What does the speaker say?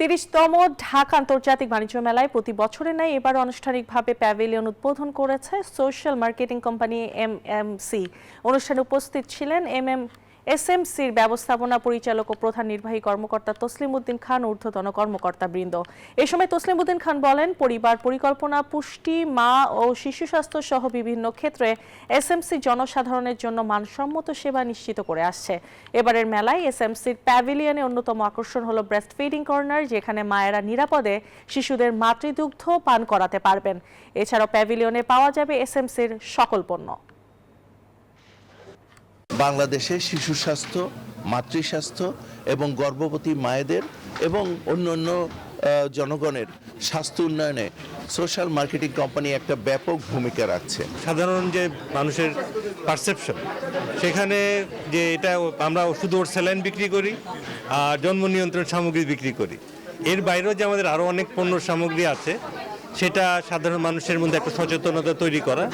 ৩০তম ঢাকা আন্তর্জাতিক বাণিজ্য মেলায় প্রতি বছরের ন্যায় এবার আনুষ্ঠানিকভাবে প্যাভিলিয়ন উদ্বোধন করেছে সোশ্যাল মার্কেটিং কোম্পানি এমএমসি। অনুষ্ঠানে উপস্থিত ছিলেন এসএমসির ব্যবস্থাপনা পরিচালক ও প্রধান নির্বাহী কর্মকর্তা তসলিম উদ্দিন খান, ঊর্ধ্বতন কর্মকর্তাবৃন্দ। এ সময় তসলিম উদ্দিন খান বলেন, পরিবার পরিকল্পনা, পুষ্টি, মা ও শিশু স্বাস্থ্য সহ বিভিন্ন ক্ষেত্রে এসএমসি জনসাধারণের জন্য মানসম্মত সেবা নিশ্চিত করে আসছে। এবারের মেলায় এসএমসির প্যাভিলিয়নে অন্যতম আকর্ষণ হলো ব্রেস্ট ফিডিং কর্নার, যেখানে মায়েরা নিরাপদে শিশুদের মাতৃদুগ্ধ পান করাতে পারবেন। এছাড়াও প্যাভিলিয়নে পাওয়া যাবে এসএমসির সকল পণ্য। বাংলাদেশের শিশু স্বাস্থ্য, মাতৃস্বাস্থ্য এবং গর্ভবতী মায়েদের এবং অন্যান্য জনগণের স্বাস্থ্য উন্নয়নে সোশ্যাল মার্কেটিং কোম্পানি একটা ব্যাপক ভূমিকা রাখছে। সাধারণ যে মানুষের পারসেপশন, সেখানে যে এটা আমরা শুধু ওর স্যালাইন বিক্রি করি আর জন্ম নিয়ন্ত্রণ সামগ্রী বিক্রি করি, এর বাইরেও যে আমাদের আরও অনেক পণ্য সামগ্রী আছে, সেটা সাধারণ মানুষের মধ্যে একটা সচেতনতা তৈরি করা